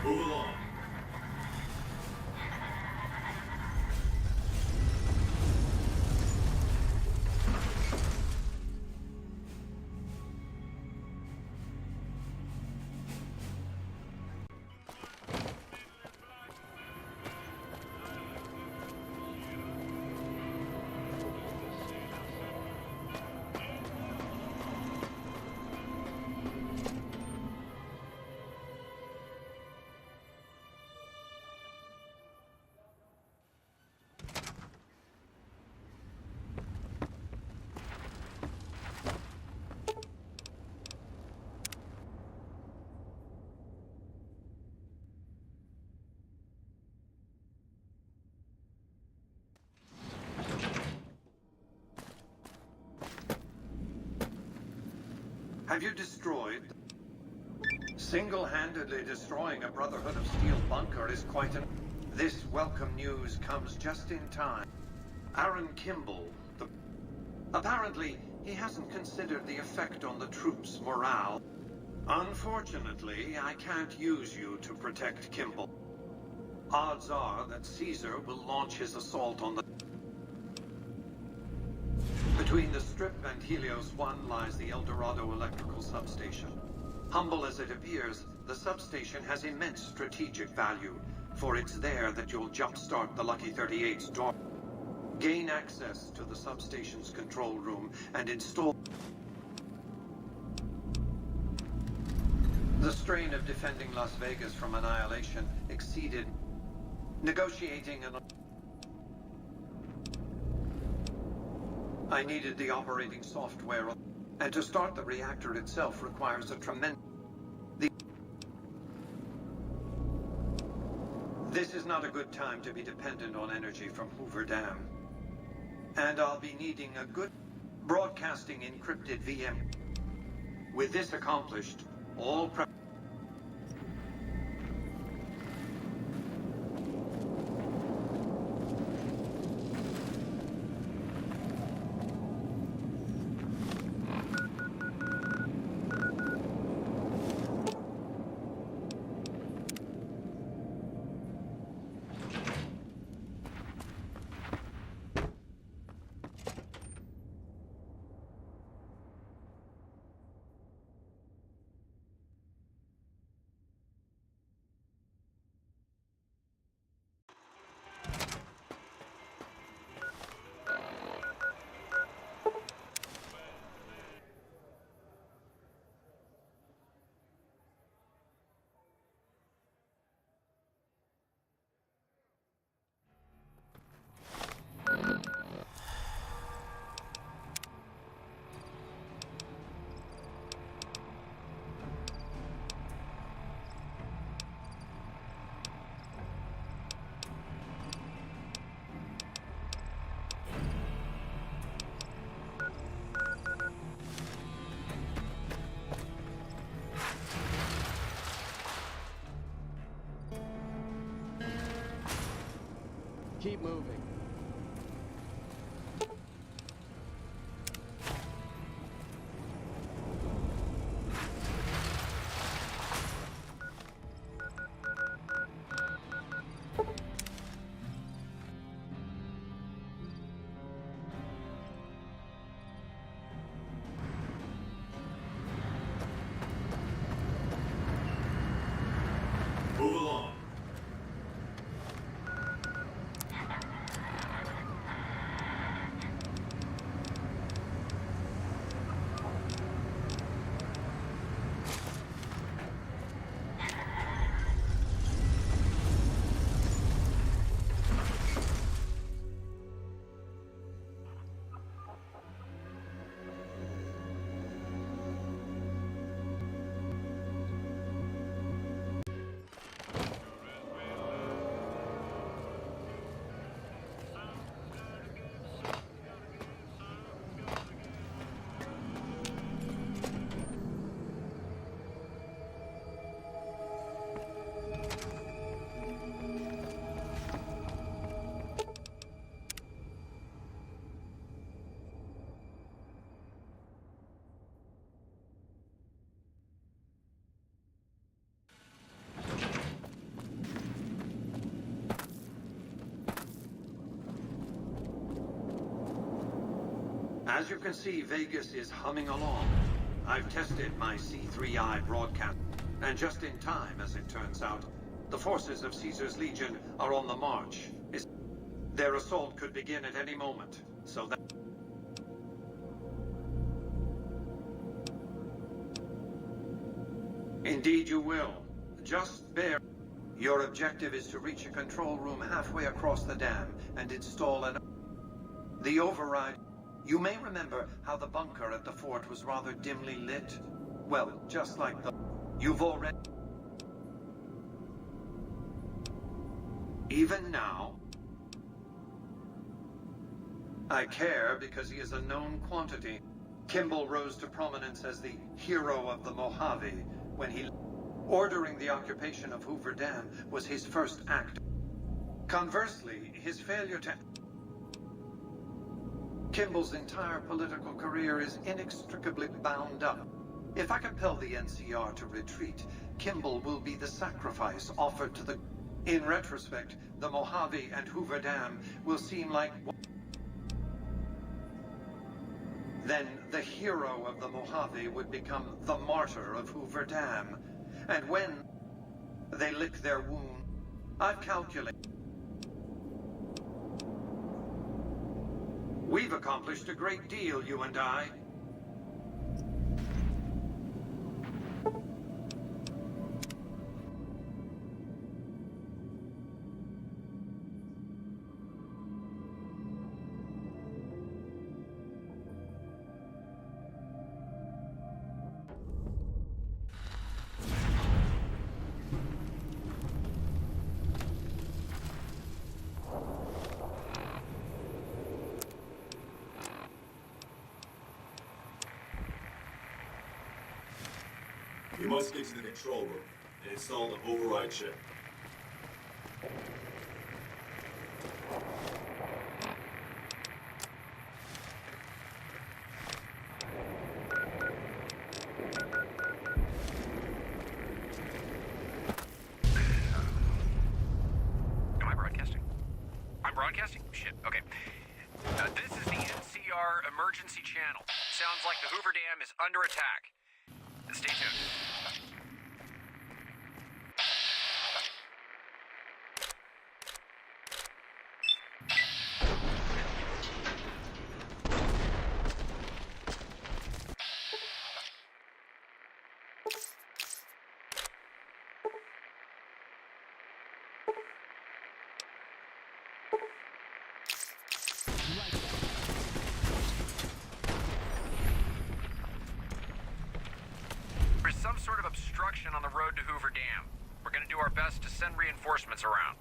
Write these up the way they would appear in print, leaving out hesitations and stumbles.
Move along. Have you destroyed? Single-handedly destroying a Brotherhood of Steel bunker is quite an... This welcome news comes just in time. Aaron Kimball, apparently, he hasn't considered the effect on the troops' morale. Unfortunately, I can't use you to protect Kimball. Odds are that Caesar will launch his assault on the... Between the Strip and Helios 1 lies the El Dorado electrical substation. Humble as it appears, the substation has immense strategic value, for it's there that you'll jumpstart the Lucky 38's door. Gain access to the substation's control room and install... The strain of defending Las Vegas from annihilation exceeded... Negotiating an... I needed the operating software, and to start the reactor itself requires a tremendous... This is not a good time to be dependent on energy from Hoover Dam. And I'll be needing a good broadcasting encrypted VM. With this accomplished, all prep... Keep moving. Move along. As you can see, Vegas is humming along. I've tested my C3I broadcast, and just in time, as it turns out, the forces of Caesar's Legion are on the march. Their assault could begin at any moment, so that... Indeed you will. Just bear... Your objective is to reach a control room halfway across the dam and install an... The override... You may remember how the bunker at the fort was rather dimly lit. Well, just like the... You've already... Even now... I care because he is a known quantity. Kimball rose to prominence as the hero of the Mojave when he... Ordering the occupation of Hoover Dam was his first act. Conversely, his failure to... Kimball's entire political career is inextricably bound up. If I compel the NCR to retreat, Kimball will be the sacrifice offered to the... In retrospect, the Mojave and Hoover Dam will seem like... Then the hero of the Mojave would become the martyr of Hoover Dam. And when they lick their wound, I've calculated. We've accomplished a great deal, you and I. We must get to the control room and install the override chip. Am I broadcasting? I'm broadcasting? Shit, okay. This is the NCR emergency channel. Sounds like the Hoover Dam is under attack. Stay tuned. There's some sort of obstruction on the road to Hoover Dam. We're gonna do our best to send reinforcements around.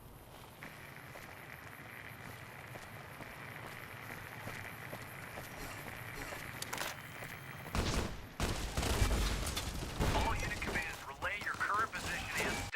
All unit commands, relay your current position and status.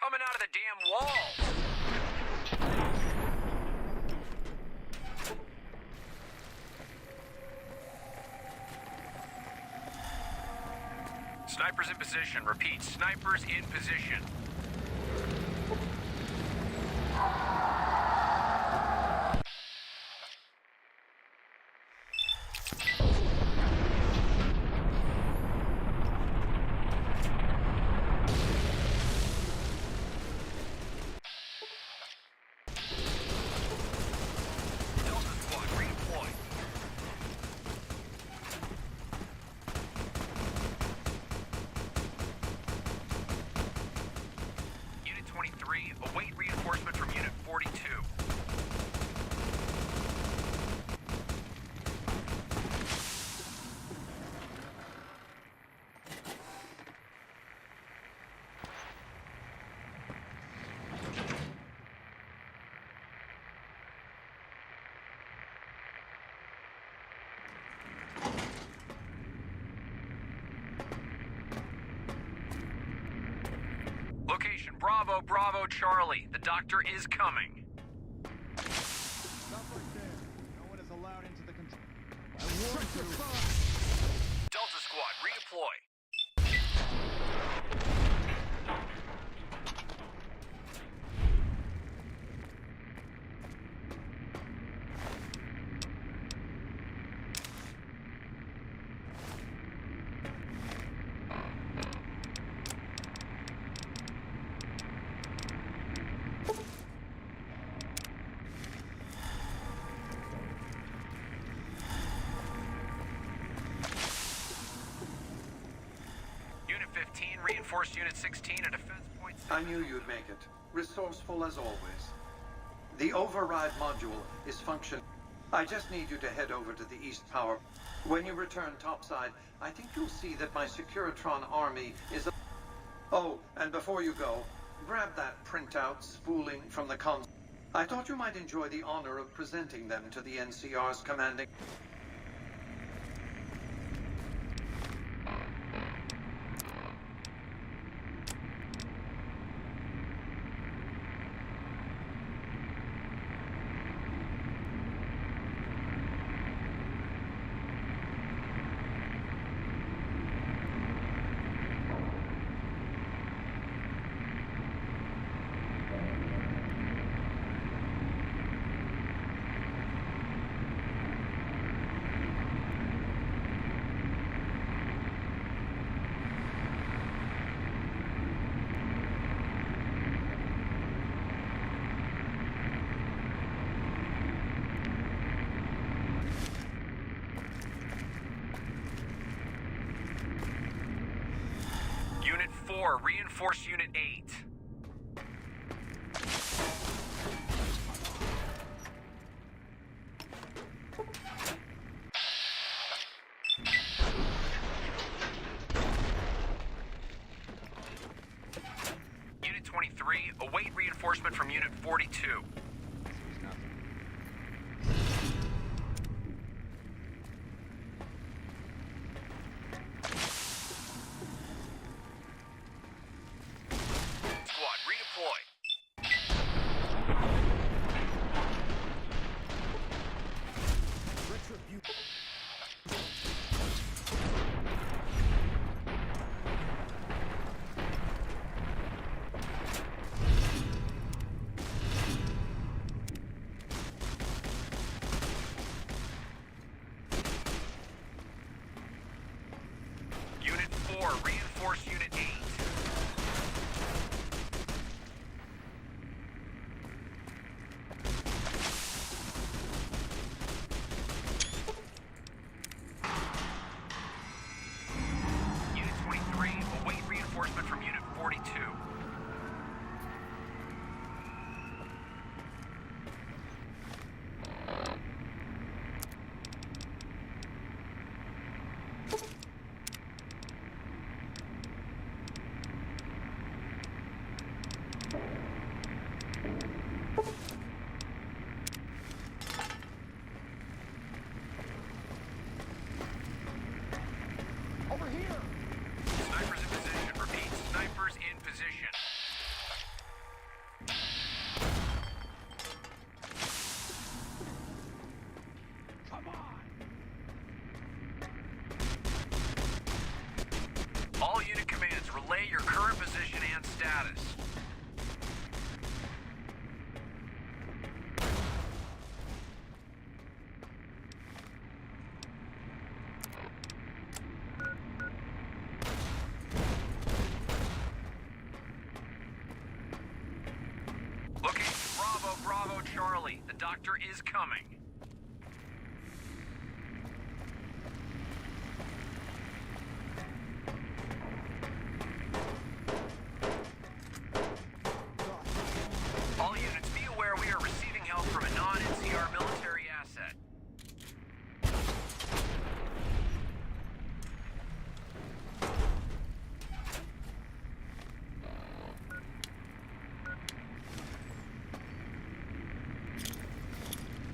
Coming out of the damn walls! Snipers in position. Repeat, snipers in position. Bravo, Bravo, Charlie. The doctor is coming. Stop right there. No one is allowed into the control. I warned you. Delta Squad, redeploy. Unit 15, reinforced Unit 16 at defense point. I knew you'd make it. Resourceful as always. The override module is functioning. I just need you to head over to the East Power. When you return topside, I think you'll see that my Securitron army is... Oh, and before you go, grab that printout spooling from the console. I thought you might enjoy the honor of presenting them to the NCR's commanding... Unit 4, reinforce Unit 8. Unit 23, await reinforcement from Unit 42. Squad, redeploy. Retribution. Unit 4, reinforce Unit 8. Unit 23, await reinforcement from Unit 42. Over here. Snipers in position. Repeat, snipers in position. Come on. All unit commands, relay your current position and status. Location Bravo, Bravo, Charlie. The doctor is coming. All units, be aware we are receiving help from a non-NCR military asset.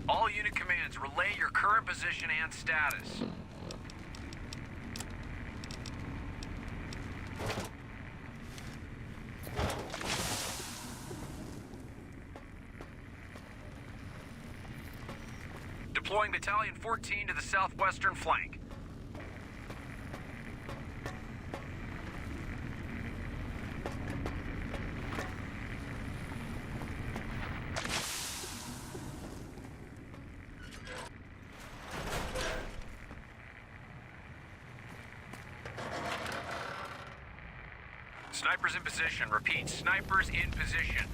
All unit commands, relay your current position and status. Deploying Battalion 14 to the southwestern flank. Snipers in position. Repeat, snipers in position.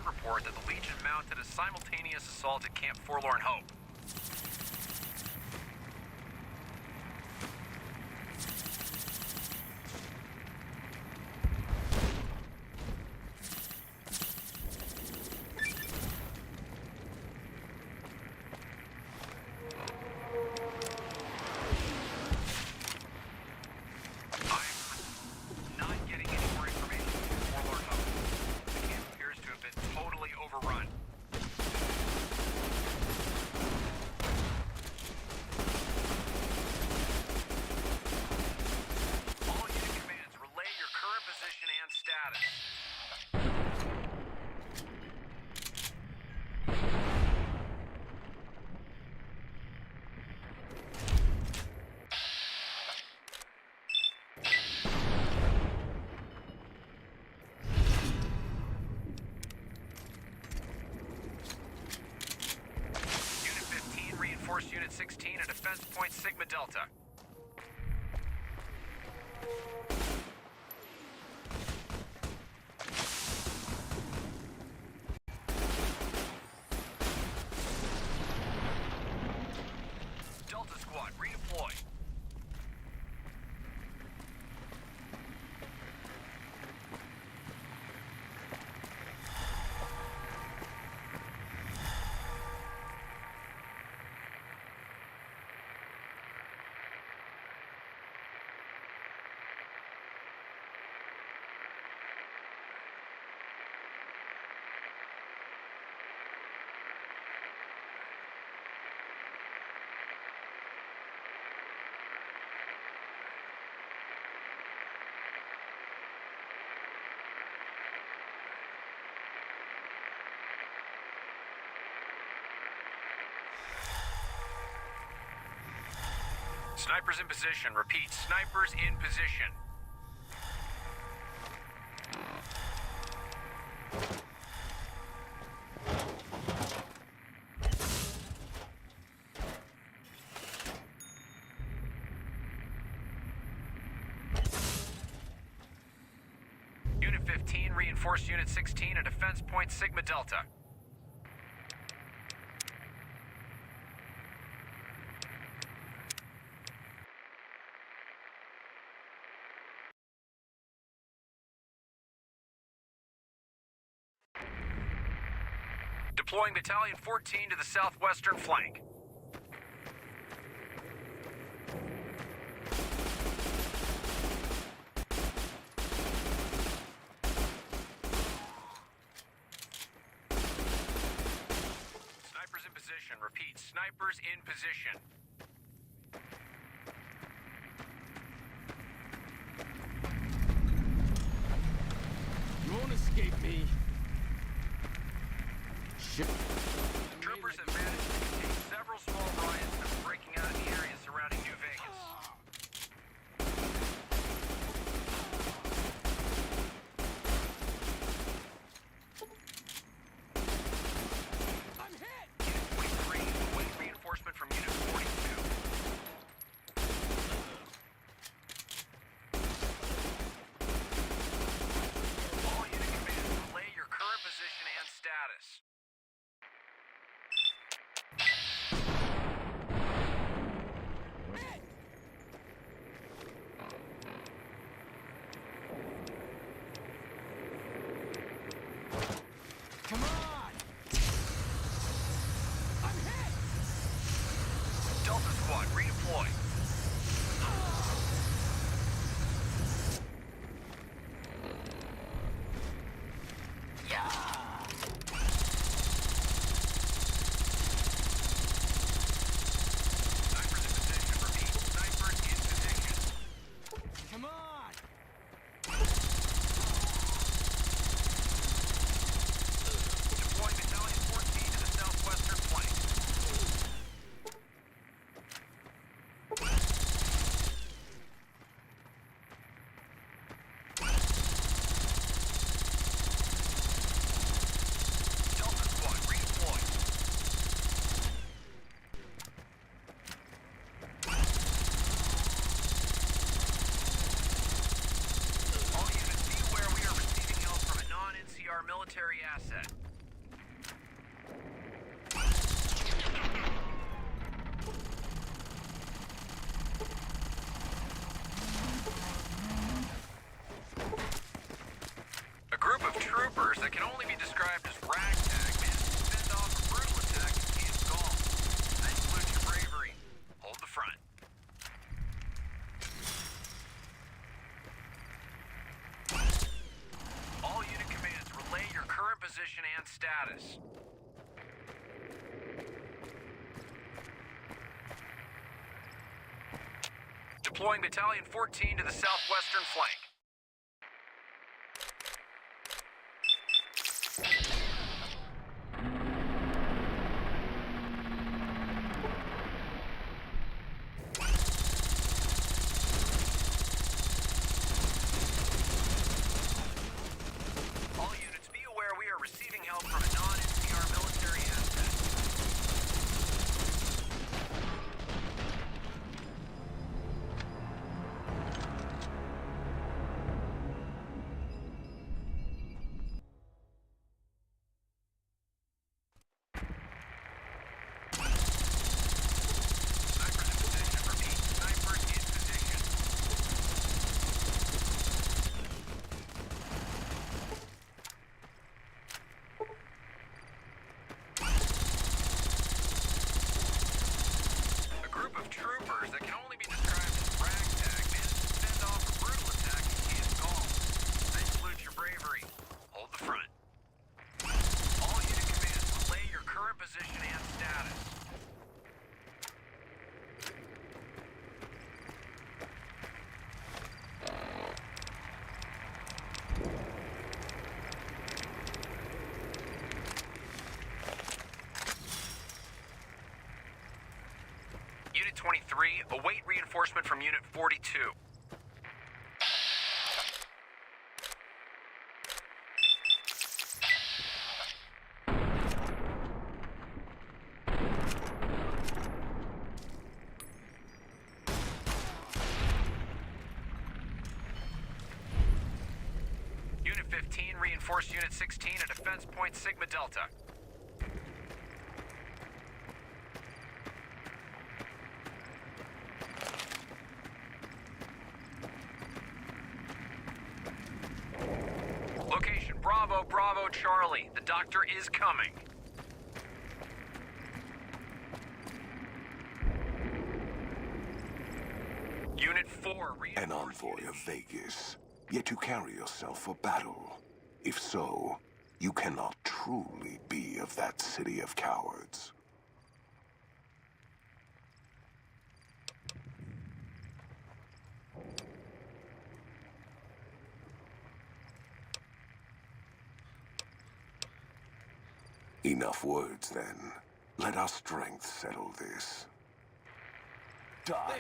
Report that the Legion mounted a simultaneous assault at Camp Forlorn Hope. Overrun. All unit commands, relay your current position and status. Reinforce Unit 16 at Defense Point Sigma Delta. Delta Squad, redeploy. Snipers in position. Repeat, snipers in position. Unit 15, reinforce Unit 16 at Defense Point Sigma Delta. Deploying Battalion 14 to the southwestern flank. Snipers in position. Repeat, snipers in position. You won't escape me. Troopers have managed to contain several small riots that are breaking out in the area surrounding New Vegas. I'm hit! Unit 23, awaiting reinforcement from Unit 42. All unit commands, relay your current position and status. asset. A group of troopers that can only be described as ragtag managed to fend off a brutal attack in Kiev Gulf. I salute your bravery. Hold the front. All unit commands, relay your current position and status. Deploying Battalion 14 to the southwestern flank. All units, be aware we are receiving help from a non-NCR military asset. Snipers in position. Repeat, snipers in position. A group of troopers that can only be described as ragtag managed to fend off a brutal attack in Kiev Gulf. I salute your bravery. Hold the front. All unit commands, relay your current position and status. Unit 23, await reinforcement from Unit 42. Unit 15, reinforce Unit 16 at Defense Point Sigma Delta. Location, Bravo, Bravo, Charlie. The doctor is coming. Unit 4, An reinforce envoy Unit of Vegas, yet you carry yourself for battle. If so, you cannot truly be of that city of cowards. Enough words, then. Let our strength settle this. Die!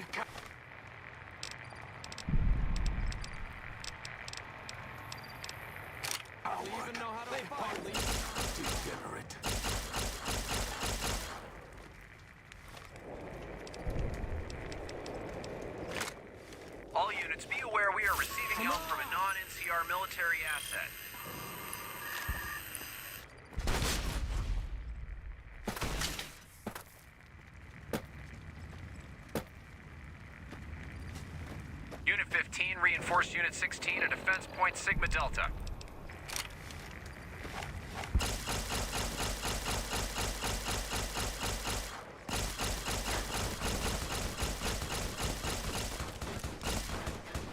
Don't even know how to fight. Degenerate. All units, be aware we are receiving help from a non-NCR military asset. Unit 15, reinforce Unit 16 at Defense Point Sigma Delta.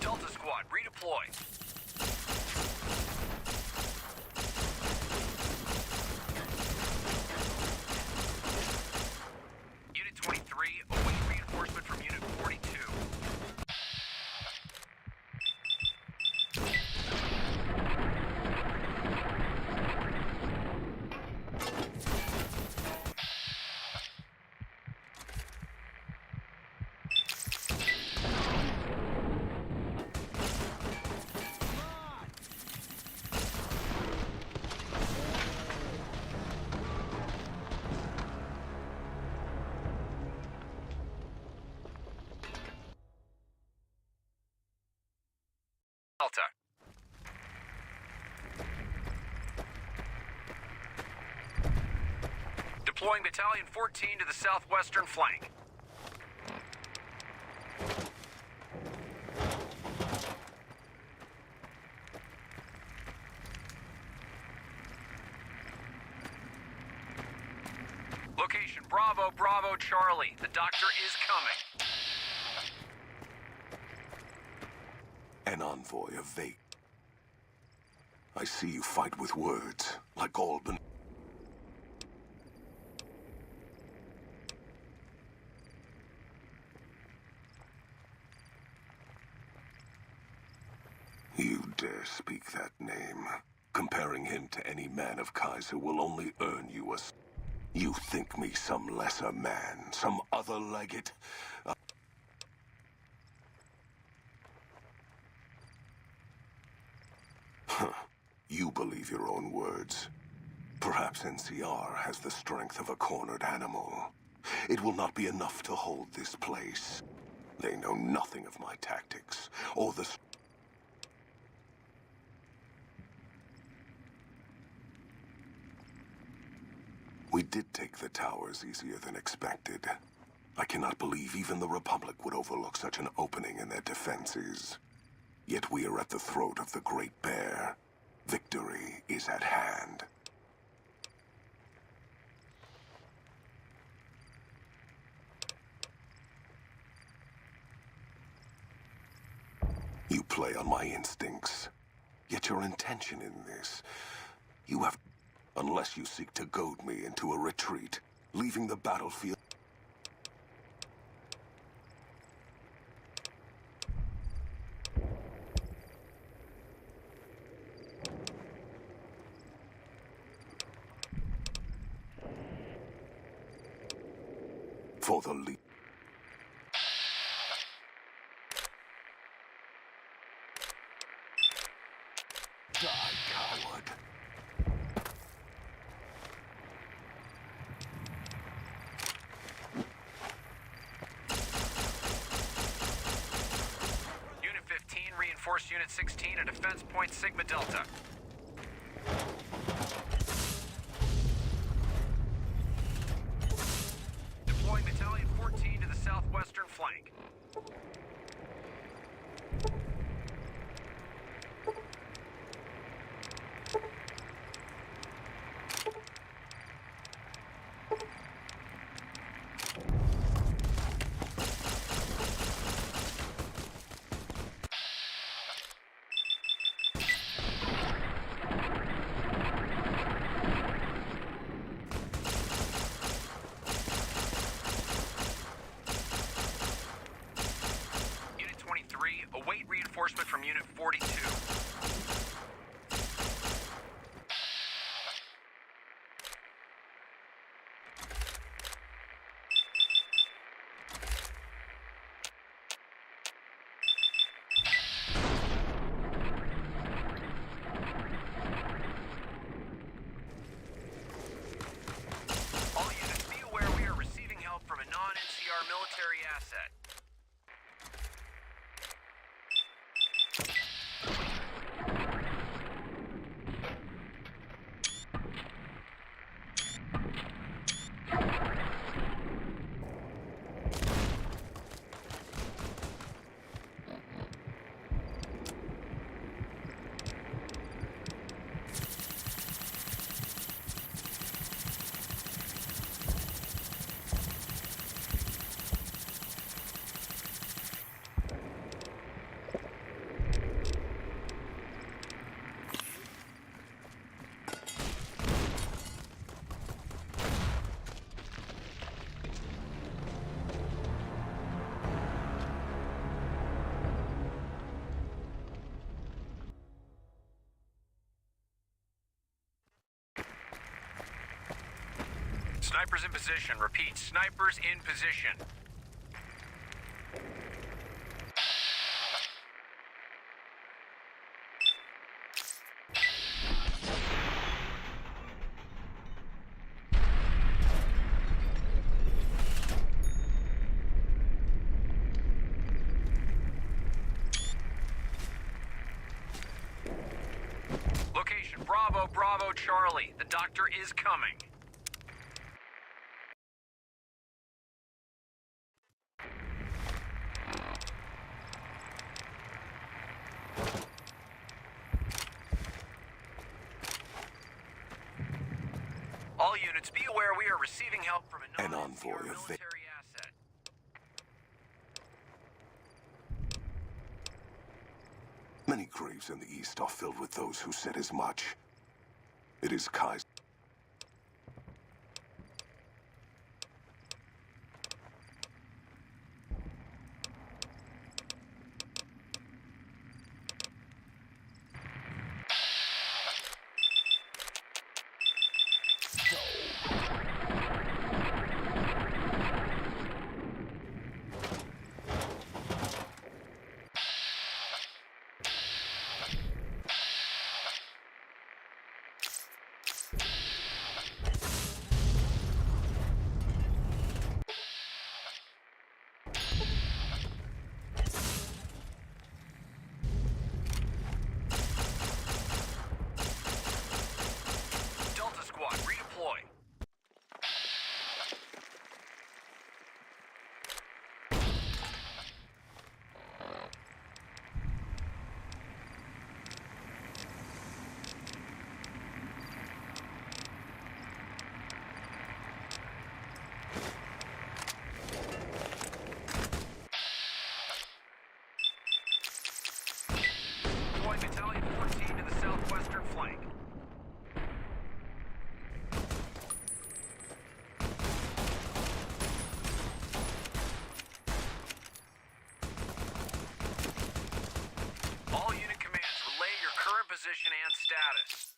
Delta Squad, redeploy. Unit 23, await reinforcement from Unit 42. Deploying Battalion 14 to the southwestern flank. Location Bravo, Bravo, Charlie. The doctor is coming. An envoy of vague. I see you fight with words, like all You dare speak that name. Comparing him to any man of Kaiser will only earn you a... You think me some lesser man, some other legate? You believe your own words. Perhaps NCR has the strength of a cornered animal. It will not be enough to hold this place. They know nothing of my tactics, or the... We did take the towers easier than expected. I cannot believe even the Republic would overlook such an opening in their defenses. Yet we are at the throat of the Great Bear. Victory is at hand. You play on my instincts. Yet your intention in this... You have... Unless you seek to goad me into a retreat, leaving the battlefield... For the lead. Die, coward. Unit 15, reinforce Unit 16 at Defense Point Sigma Delta. Deploying Battalion 14 to the southwestern flank. Unit 23, await reinforcement from Unit 42. All units, be aware we are receiving help from a non-NCR military asset. Snipers in position. Repeat, snipers in position. Location Bravo, Bravo, Charlie. The doctor is coming. All units, be aware we are receiving help from a An non-NCR envoy of military asset. Many graves in the East are filled with those who said as much. It is Kaiser. Delta Squad, redeploy. Deploying Battalion 14 to the southwestern flank. All unit commands, relay your current position and status.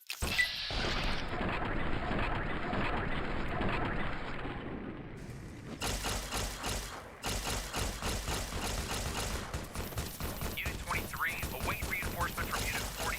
Unit 23, await reinforcement from Unit 42.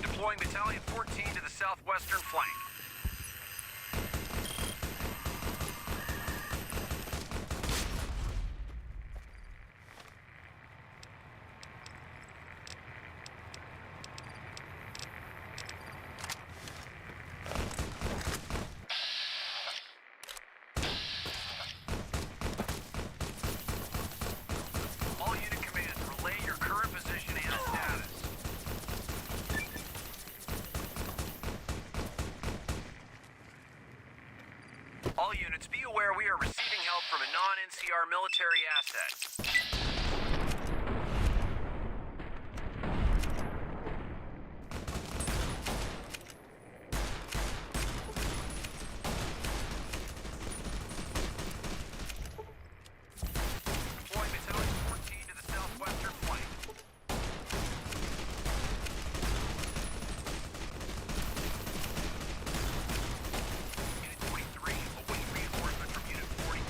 Deploying Battalion 14 to the southwestern flank. All unit commands, relay your current position and status. All units, be aware we are receiving help from a non-NCR military asset. Deploying Battalion 14 to the southwestern flank. Unit 23, await reinforcement from Unit 42.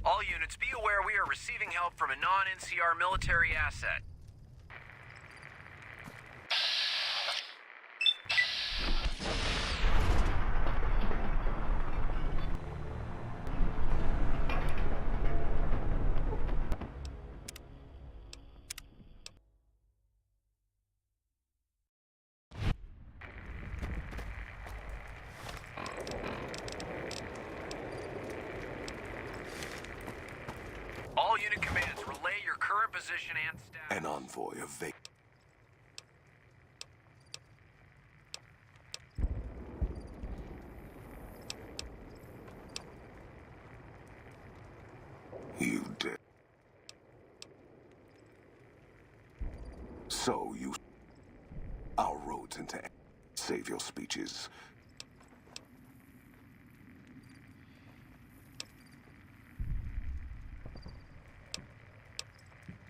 All units, be aware we are receiving help from a non-NCR military asset. All unit commands, relay your current position and status. An envoy of So you... Our roads into... Save your speeches.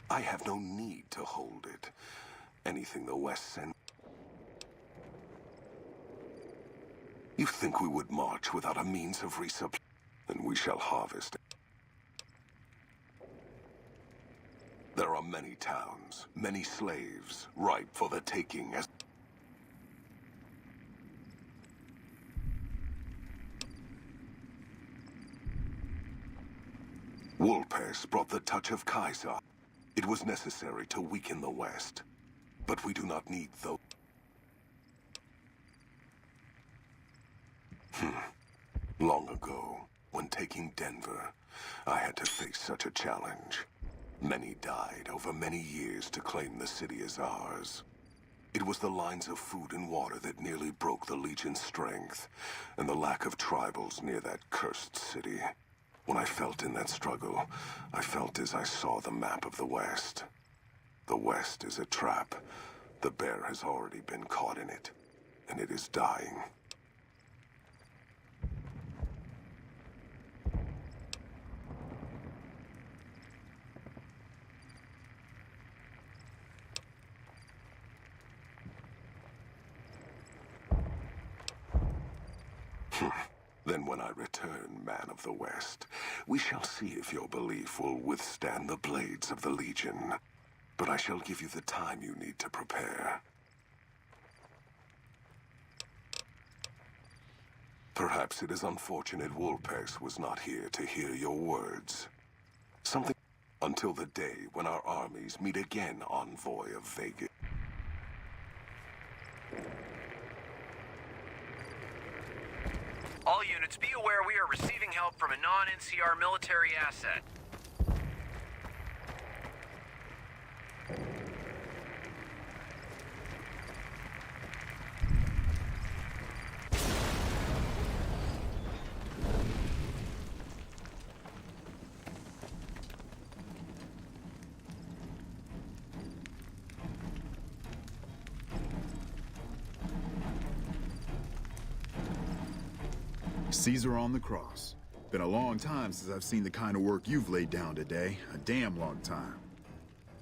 I have no need to hold it. Anything the West sends... You think we would march without a means of resupply? Then we shall harvest it. There are many towns, many slaves, ripe for the taking as... Wolpers brought the touch of Kaiser. It was necessary to weaken the West. But we do not need those... Long ago, when taking Denver, I had to face such a challenge. Many died over many years to claim the city as ours. It was the lines of food and water that nearly broke the Legion's strength, and the lack of tribals near that cursed city. When I felt in that struggle, I felt as I saw the map of the West. The West is a trap. The bear has already been caught in it, and it is dying. Then when I return, man of the West, we shall see if your belief will withstand the blades of the Legion. But I shall give you the time you need to prepare. Perhaps it is unfortunate Wolpers was not here to hear your words. Something until the day when our armies meet again, envoy of Vegas. All units, be aware we are receiving help from a non-NCR military asset. Caesar on the cross. Been a long time since I've seen the kind of work you've laid down today. A damn long time.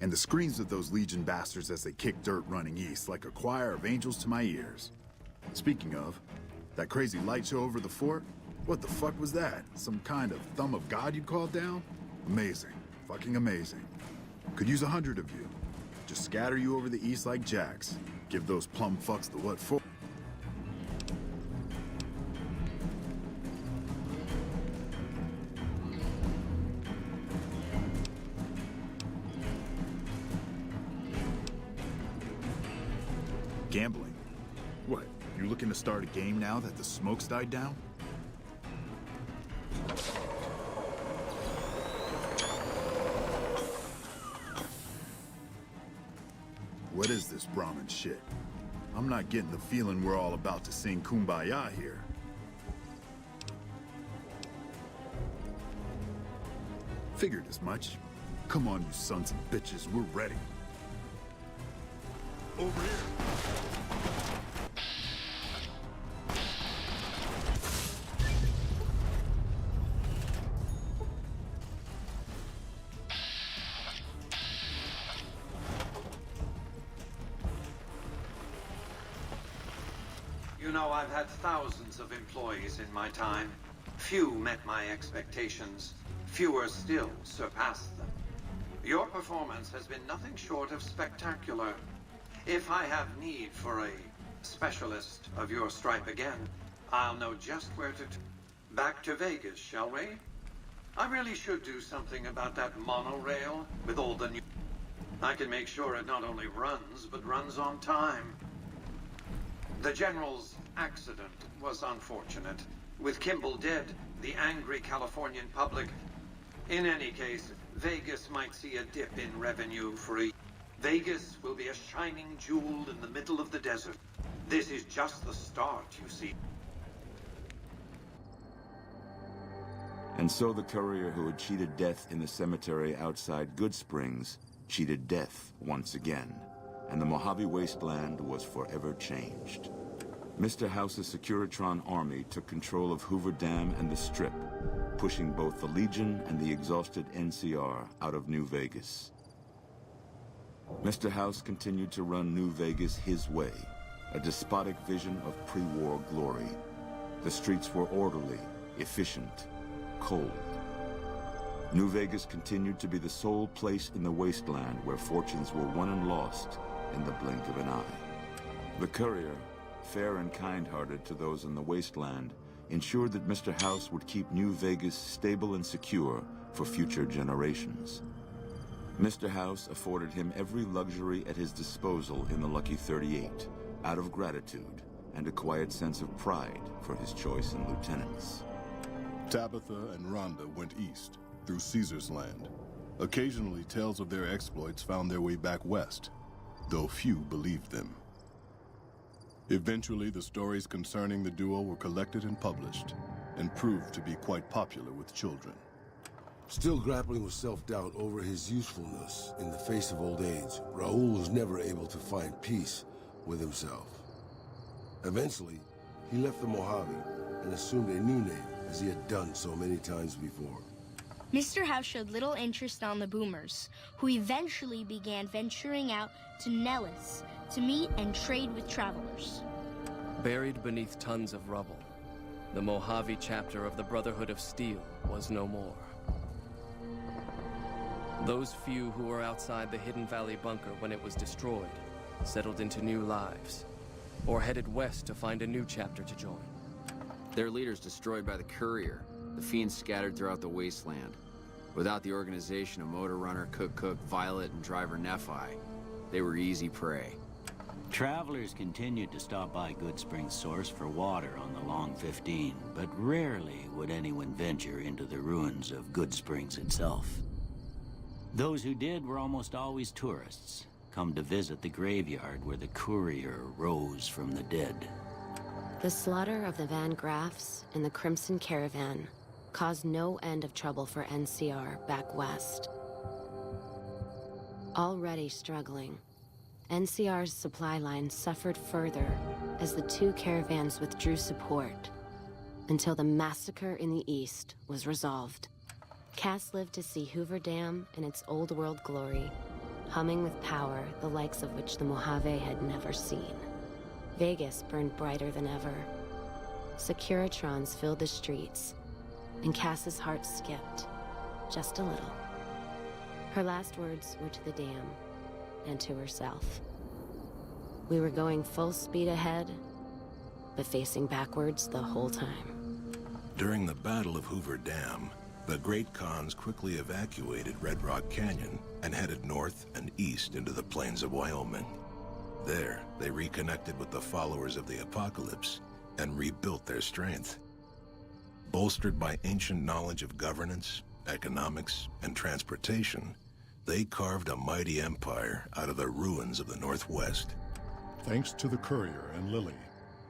And the screams of those Legion bastards as they kick dirt running east like a choir of angels to my ears. Speaking of, that crazy light show over the fort? What the fuck was that? Some kind of thumb of God you called down? Amazing. Fucking amazing. Could use 100 of you. Just scatter you over the east like jacks. Give those plum fucks the what for. Gambling? What, you looking to start a game now that the smoke's died down? What is this Brahmin shit? I'm not getting the feeling we're all about to sing Kumbaya here. Figured as much. Come on, you sons of bitches, we're ready. Over here. You know, I've had thousands of employees in my time. Few met my expectations. Fewer still surpassed them. Your performance has been nothing short of spectacular. If I have need for a specialist of your stripe again, I'll know just where to... Back to Vegas, shall we? I really should do something about that monorail with all the new... I can make sure it not only runs, but runs on time. The General's accident was unfortunate. With Kimball dead, the angry Californian public... In any case, Vegas might see a dip in revenue for a... Vegas will be a shining jewel in the middle of the desert. This is just the start, you see. And so the courier who had cheated death in the cemetery outside Good Springs cheated death once again. and the Mojave wasteland was forever changed. Mr. House's Securitron army took control of Hoover Dam and the Strip, pushing both the Legion and the exhausted NCR out of New Vegas. Mr. House continued to run New Vegas his way, a despotic vision of pre-war glory. The streets were orderly, efficient, cold. New Vegas continued to be the sole place in the wasteland where fortunes were won and lost in the blink of an eye. The Courier, fair and kind-hearted to those in the wasteland, ensured that Mr. House would keep New Vegas stable and secure for future generations. Mr. House afforded him every luxury at his disposal in the Lucky 38, out of gratitude and a quiet sense of pride for his choice in lieutenants. Tabitha and Rhonda went east, through Caesar's land. Occasionally, tales of their exploits found their way back west, though few believed them. Eventually, the stories concerning the duo were collected and published, and proved to be quite popular with children. Still grappling with self-doubt over his usefulness in the face of old age, Raoul was never able to find peace with himself. Eventually, he left the Mojave and assumed a new name, as he had done so many times before. Mr. House showed little interest on the boomers, who eventually began venturing out to Nellis to meet and trade with travelers. Buried beneath tons of rubble, the Mojave chapter of the Brotherhood of Steel was no more. Those few who were outside the Hidden Valley bunker when it was destroyed settled into new lives, or headed west to find a new chapter to join. Their leaders destroyed by the Courier, the fiends scattered throughout the wasteland. Without the organization of Motor Runner, Cook, Violet, and Driver Nephi, they were easy prey. Travelers continued to stop by Good Springs Source for water on the Long 15, but rarely would anyone venture into the ruins of Good Springs itself. Those who did were almost always tourists, come to visit the graveyard where the Courier rose from the dead. The slaughter of the Van Graffs and the Crimson Caravan caused no end of trouble for NCR back west. Already struggling, NCR's supply line suffered further as the two caravans withdrew support, until the massacre in the east was resolved. Cass lived to see Hoover Dam in its old world glory, humming with power the likes of which the Mojave had never seen. Vegas burned brighter than ever. Securitrons filled the streets, and Cass's heart skipped, just a little. Her last words were to the dam, and to herself. We were going full speed ahead, but facing backwards the whole time. During the Battle of Hoover Dam, the Great Khans quickly evacuated Red Rock Canyon and headed north and east into the plains of Wyoming. There, they reconnected with the followers of the Apocalypse and rebuilt their strength. Bolstered by ancient knowledge of governance, economics, and transportation, they carved a mighty empire out of the ruins of the Northwest. Thanks to the Courier and Lily,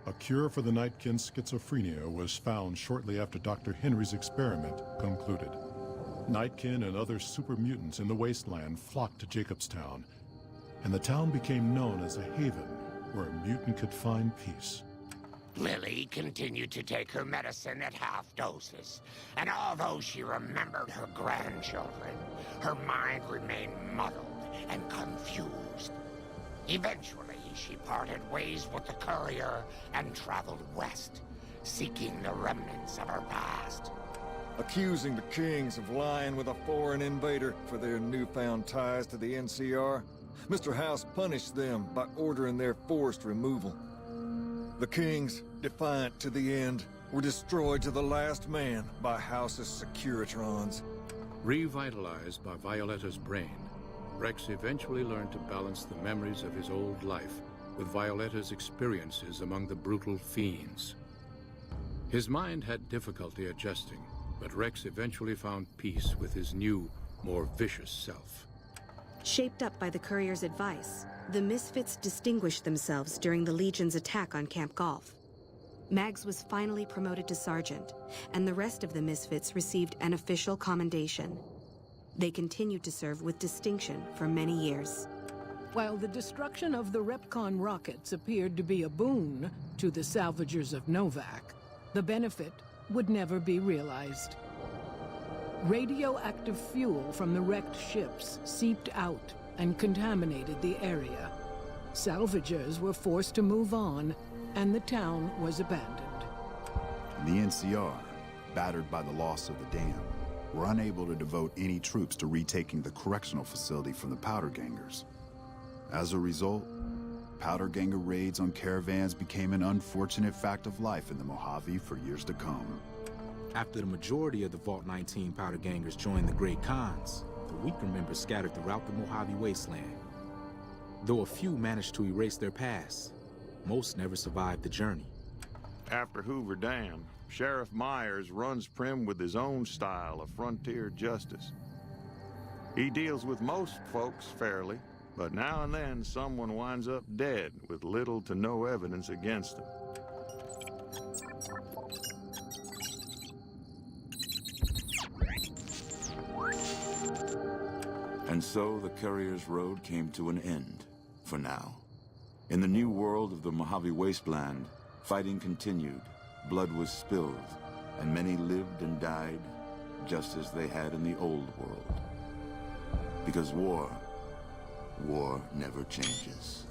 a cure for the Nightkin's schizophrenia was found shortly after Dr. Henry's experiment concluded. Nightkin and other super mutants in the wasteland flocked to Jacobstown, and the town became known as a haven where a mutant could find peace. Lily continued to take her medicine at half doses, and although she remembered her grandchildren, her mind remained muddled and confused. Eventually, she parted ways with the Courier and traveled west, seeking the remnants of her past. Accusing the Kings of lying with a foreign invader for their newfound ties to the NCR, Mr. House punished them by ordering their forced removal. The Kings, defiant to the end, were destroyed to the last man by House's Securitrons. Revitalized by Violetta's brain, Rex eventually learned to balance the memories of his old life with Violetta's experiences among the brutal fiends. His mind had difficulty adjusting, but Rex eventually found peace with his new, more vicious self. Shaped up by the Courier's advice, the Misfits distinguished themselves during the Legion's attack on Camp Golf. Mags was finally promoted to sergeant, and the rest of the Misfits received an official commendation. They continued to serve with distinction for many years. While the destruction of the Repcon rockets appeared to be a boon to the salvagers of Novak, the benefit would never be realized. Radioactive fuel from the wrecked ships seeped out and contaminated the area. Salvagers were forced to move on, and the town was abandoned. The NCR, battered by the loss of the dam, were unable to devote any troops to retaking the correctional facility from the powder gangers. As a result, powder ganger raids on caravans became an unfortunate fact of life in the Mojave for years to come. After the majority of the Vault 19 powder gangers joined the Great Khans, the weaker members scattered throughout the Mojave wasteland. Though a few managed to erase their past, most never survived the journey. After Hoover Dam, Sheriff Myers runs Prim with his own style of frontier justice. He deals with most folks fairly, but now and then someone winds up dead with little to no evidence against them. And so the Courier's Road came to an end, for now. In the new world of the Mojave Wasteland, fighting continued, blood was spilled, and many lived and died just as they had in the old world. Because war never changes.